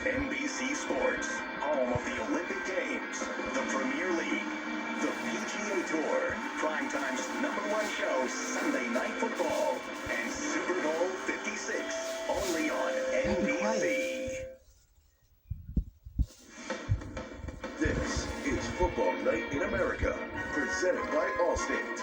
NBC Sports, home of the Olympic Games, the Premier League, the PGA Tour, primetime's #1 show, Sunday Night Football, and Super Bowl 56, only on NBC. This is Football Night in America, presented by Allstate.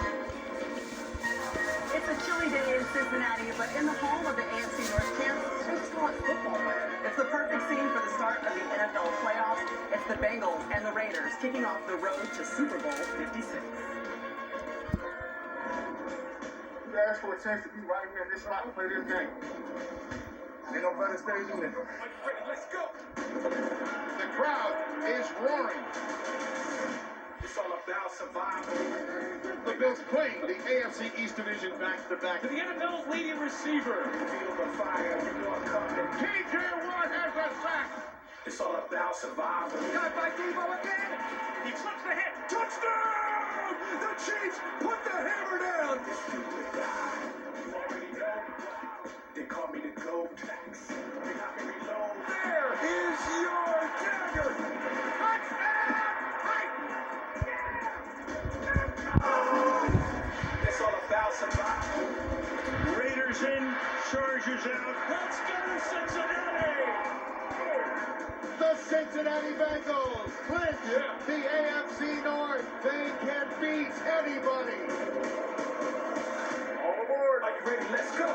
It's a chilly day in Cincinnati, but in the home of the AFC North champs, they just call it football. It's the perfect scene for the start of the NFL playoffs. It's the Bengals and the Raiders kicking off the road to Super Bowl 56. You asked for a chance to be right here in this spot and play this game. Ain't no better stage than this. Let's go! The crowd is roaring. It's all about survival. The Bills playing the AFC East Division back-to-back. The NFL's leading receiver. Feel the fire, you know I'm coming. TJ Watt has a sack. It's all about survival. Got by Devo again. He flips the hit. Touchdown! The Chiefs put the hammer down. This stupid guy, you already know. They call me the GOAT. They got me reload. There is your dagger. Touchdown! It's all about survival. Raiders in, Chargers out. Let's go Cincinnati! The Cincinnati Bengals clinch the AFC North. They can beat anybody. All aboard. Are you ready? Let's go.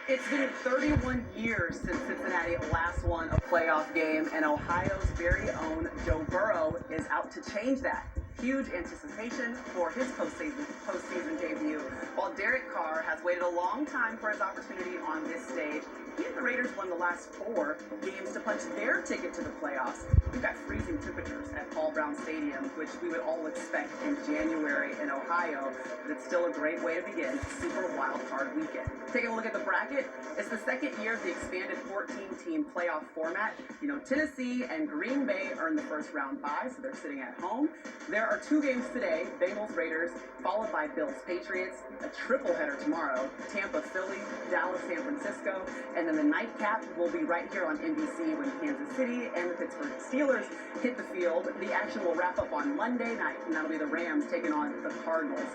It's been 31 years since Cincinnati last won a playoff game, and Ohio's very own Joe Burrow is out to change that. Huge anticipation for his postseason debut, while Derek Carr has waited a long time for his opportunity on this stage. He and the Raiders won the last 4 games to punch their ticket to the playoffs. We've got freezing temperatures at Paul Brown Stadium, which we would all expect in January in Ohio, but it's still a great way to begin Super Wild Card Weekend. Taking a look at the bracket, it's the second year of the expanded 14-team playoff format. You know, Tennessee and Green Bay earned the first round bye, so they're sitting at home. There are 2 games today, Bengals Raiders, followed by Bills Patriots, a triple header tomorrow, Tampa Philly, Dallas San Francisco, and then the nightcap will be right here on NBC when Kansas City and the Pittsburgh Steelers hit the field. The action will wrap up on Monday night, and that'll be the Rams taking on the Cardinals.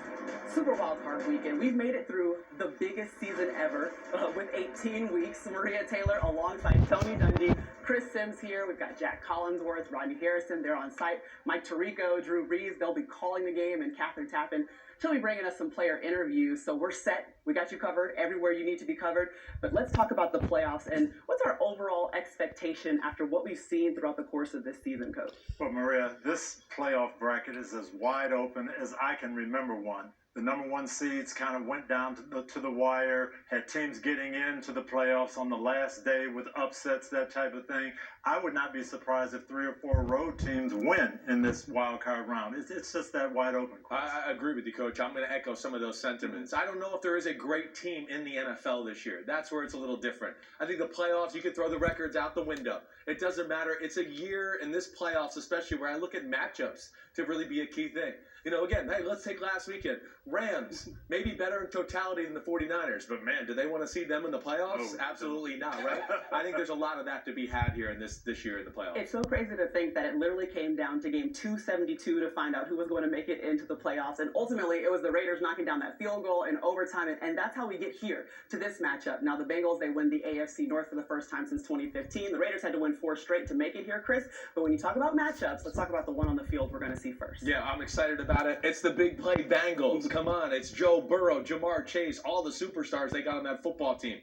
Super Wild Card Weekend. We've made it through the biggest season ever with 18 weeks. Maria Taylor alongside Tony Dundee. Chris Sims here. We've got Jack Collinsworth, Rodney Harrison. They're on site. Mike Tirico, Drew Brees. They'll be calling the game, and Catherine Tappan. She'll be bringing us some player interviews. So we're set. We got you covered everywhere you need to be covered. But let's talk about the playoffs and what's our overall expectation after what we've seen throughout the course of this season, Coach? Well, Maria, this playoff bracket is as wide open as I can remember one. The #1 seeds kind of went down to the wire, had teams getting into the playoffs on the last day with upsets, that type of thing. I would not be surprised if 3 or 4 road teams win in this wild card round. It's just that wide open. I agree with you, Coach. I'm going to echo some of those sentiments. I don't know if there is a great team in the NFL this year. That's where it's a little different. I think the playoffs, you can throw the records out the window. It doesn't matter. It's a year in this playoffs, especially where I look at matchups to really be a key thing. You know, again, hey, let's take last weekend. Rams, maybe better in totality than the 49ers, but man, do they want to see them in the playoffs? Absolutely not, right? I think there's a lot of that to be had here in this year in the playoffs. It's so crazy to think that it literally came down to game 272 to find out who was going to make it into the playoffs, and ultimately it was the Raiders knocking down that field goal in overtime, and that's how we get here to this matchup. Now the Bengals, they win the AFC North for the first time since 2015. The Raiders had to win 4 straight to make it here, Chris, but when you talk about matchups, let's talk about the one on the field we're going to see first. Yeah, I'm excited about it. It's the big play Bengals. Come on, it's Joe Burrow, Jamar Chase, all the superstars they got on that football team.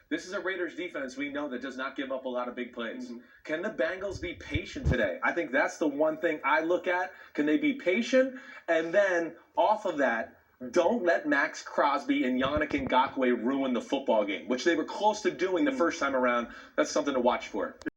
This is a Raiders defense we know that does not give up a lot of big plays. Can the Bengals be patient today? I think that's the one thing I look at. Can they be patient? And then off of that, don't let Max Crosby and Yannick Ngakoue ruin the football game, which they were close to doing the first time around. That's something to watch for.